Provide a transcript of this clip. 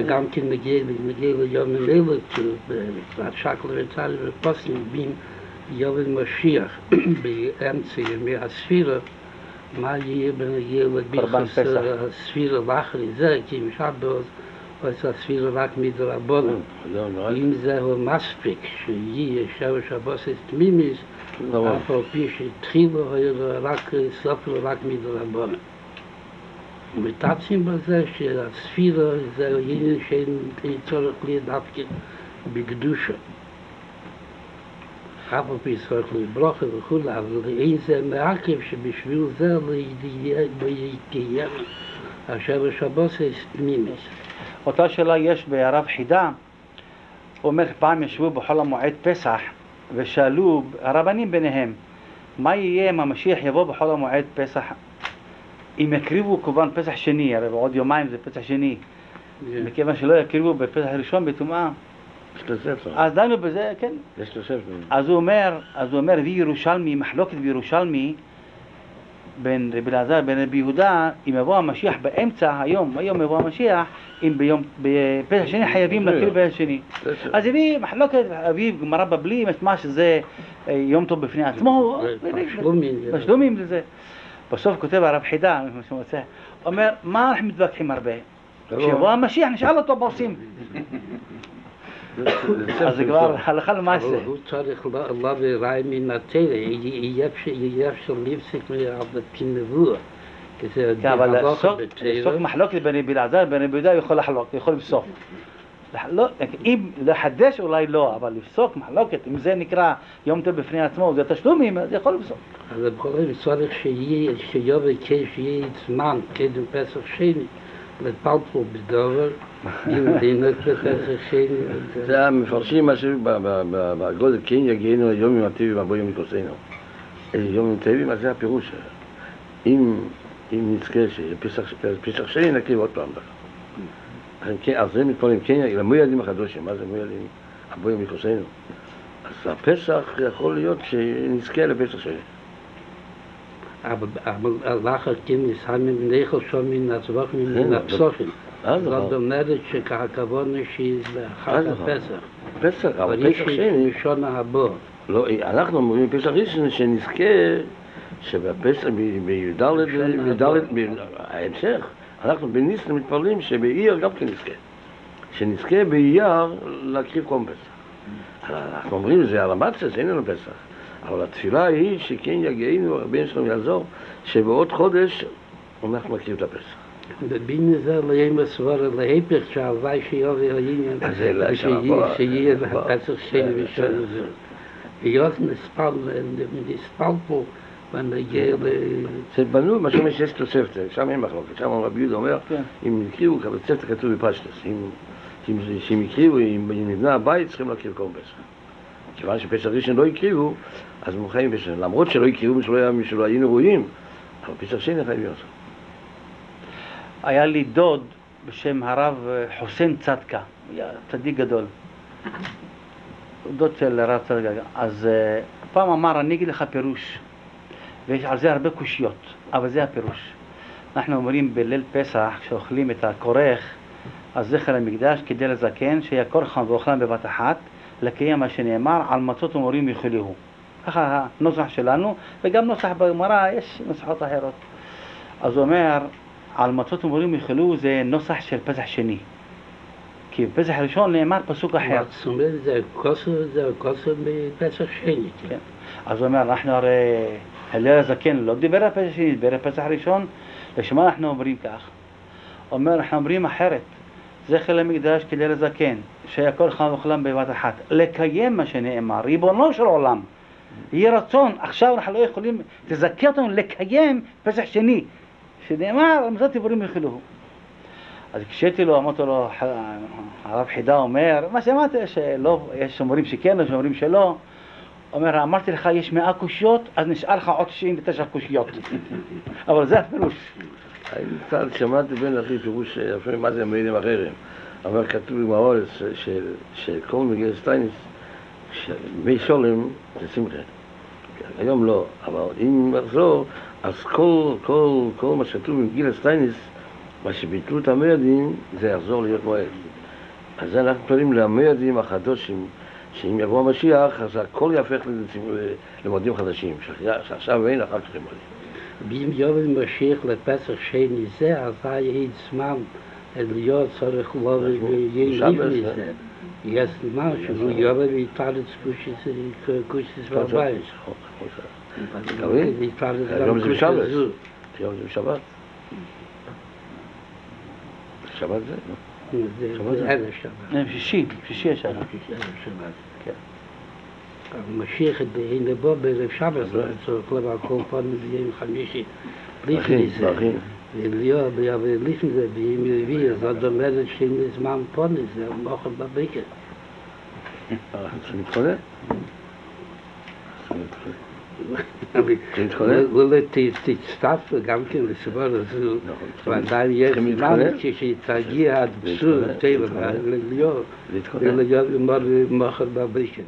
גם כן מגיע ליום אלו, השקל וצעד ופוסקים בין יום משיח באמצע ימי הספירה, מה יהיה בנגיע לביחס הספירה לאחרי זה, כי אם שבועות אז הספירה רק מדרבנן. אם זהו מספיק שיהיה שורש הבסיס תמימיס, אף על פי שהתחילו רק סופר רק מדרבנן. ומתעצים בזה שהספירה זה עניין שאין צורך להיות דווקא בקדושה. אף על פי צורך לברוכה וכו', אבל אין זה מעכב שבשביל זה לא יתקיים השורש הבסיס תמימיס. אותה שאלה יש ברב חידה, הוא אומר פעם ישבו בחול המועד פסח ושאלו הרבנים ביניהם, מה יהיה אם המשיח יבוא בחול המועד פסח? אם יקריבו קורבן פסח שני, הרי בעוד יומיים זה פסח שני, מכיוון שלא יקריבו בפסח ראשון בטומאה, אז דנו בזה, כן. אז הוא אומר, בירושלמי, מחלוקת בירושלמי, בין רבי אלעזר בין רבי יהודה, אם יבוא המשיח באמצע היום יבוא המשיח, אם בפסח שני חייבים להקריב בפסח שני. אז הביא מחלוקת, הביא גמרא בבלי, משמע שזה יום טוב בפני עצמו, בשלומים לזה. בסוף כותב הרב חידה, אומר, מה אנחנו מתווכחים הרבה? כשיבוא המשיח נשאל אותו מה עושים. אז זה כבר הלכה למעשה. הוא צריך להביא ראי מן התורה, יהיה אפשר להפסיק כנבואה. אבל לסוף מחלוקת בין רבי אלעזר ובין רבי יהודה יכול לחלוק, יכול לפסוק. אם לחדש אולי לא, אבל לפסוק מחלוקת, אם זה נקרא יום טוב בפני עצמו, זה תשלומים, אז יכול לפסוק. אז בכל זאת צריך שיהיה זמן קדם פסח שני, לפלפול בדובר, אם דינק בפסח שני. זה המפרשים משהו בגודל, כן יגיענו היום עם הטבעי והבוא יום מקוסנו. יום עם טבעי, מה זה הפירוש? אם נזכה שפסח שני נקריב עוד פעם. אז זה מתפולים, כן, למוילים החדושים, מה זה מוילים? הבוא יום מקוסנו. אז הפסח יכול להיות שנזכה לפסח שני. אבל לאחר כן נסעמים נאכל שם מן הצבח מן הפסוחים. זאת אומרת שכהכוונה שהיא לאחר הפסח. פסח, אבל פסח שני. ראשון הבא. לא, אנחנו אומרים פסח ראשון שנזכה שבפסח בי"ד, ההמשך, אנחנו בניסן מתפללים שבאייר גם כן נזכה. שנזכה באייר להקריב קורבן פסח. אנחנו אומרים זה על המצה, זה אין לנו פסח. אבל התפילה היא שכן יגיענו, הבן שלנו יעזור, שבעוד חודש אנחנו נקריב את הפסח. בבין זה לא יהיה מסובר להיפך שהלוואי שיובי העניין שיהיה הפסח שני ושני זה. היות נספל פה ונגיע זה בנו, מה שאומר שיש תוספת, שם אין מחלוקת, שם רבי יהודה אומר, אם יקריבו, בתוספת כתוב בפשטוס, אם יקריבו, אם נבנה הבית, צריכים להקריב קורבן פסח. כיוון שפסח ראשון לא יקריבו, אז הם חיים פסח, למרות שלא יקריבו שלא היינו רואים, אבל פסח שני חייבים לעשות. היה לי דוד בשם הרב חוסיין צדקה, היה צדיק גדול, דוד של הרב צדקה. אז פעם אמר, אני אגיד לך פירוש, ויש על זה הרבה קושיות, אבל זה הפירוש. אנחנו אומרים בליל פסח, כשאוכלים את הכורך, אז זכר המקדש כדי לזקן, שיהיה כורחם ואוכלם בבת אחת, לקיים מה שנאמר, על מצות ומורים יאכלוהו. ככה הנוסח שלנו, וגם נוסח בגמרא, יש נוסחות אחרות. אז הוא אומר, על מצות ומורים יאכלוהו זה נוסח של פסח שני. כי בפסח ראשון נאמר פסוק אחר. זאת אומרת, זה כוסר בפסח שני. כן. אז הוא אומר, אנחנו הרי, הלל הזקן לא דיבר על פסח שני, דיבר על פסח ראשון, לשמה אנחנו אומרים כך. הוא אומר, אנחנו אומרים אחרת. זכר למקדש כדי לזקן, שהיה כל חם וכולם בבת אחת, לקיים מה שנאמר, ריבונו של עולם, יהיה רצון, עכשיו אנחנו לא יכולים, תזכה אותנו לקיים פסח שני, שנאמר, מצות ומורים יאכלוהו. אז כשהייתי לו, אמרתי לו, הרב חידה אומר, מה שאמרתי, יש אומרים שכן, יש אומרים שלא, אומר, אמרתי לך, יש 100 קושיות, אז נשאר לך עוד 99 קושיות. אבל זה הפירוש. קצת שמעתי בין אחי פירוש, לפעמים מה זה מילים אחרים. אבל כתוב במאורס שכל מגיל סטייניס, מי שולם זה שמחה. היום לא, אבל אם נחזור, אז כל מה שכתוב במגיל סטייניס, מה שביטלו את המיידים, זה יחזור להיות מועד. אז זה אנחנו קוראים למיידים החדושים, שאם יבוא המשיח, אז הכל יהפך למועדים חדשים, שעכשיו אין, אחר כך הם מועדים. ואם יובל משיח לפסח שני זה, אז היה זמן להיות צריך לבוא ויהיה לפני זה. יש זמן שהוא יובל ויתפרץ קושיס בבית. היום זה בשבת. היום זה בשבת. שבת זה? זה ערב שבת. שישי השנה. המשיח אין לבוא בערב שבת, צריך לבוא כל פעם ביום חמישי לפני זה. ולהיות לפני זה ביום רביעי, זאת אומרת שאין זמן פוני, זה מוכר בבקר. צריך להתכונן? תצטרף גם כן לסבור הזו, ועדיין יש זמן כשתגיע עד בסור, ולהיות מוכר בבקר.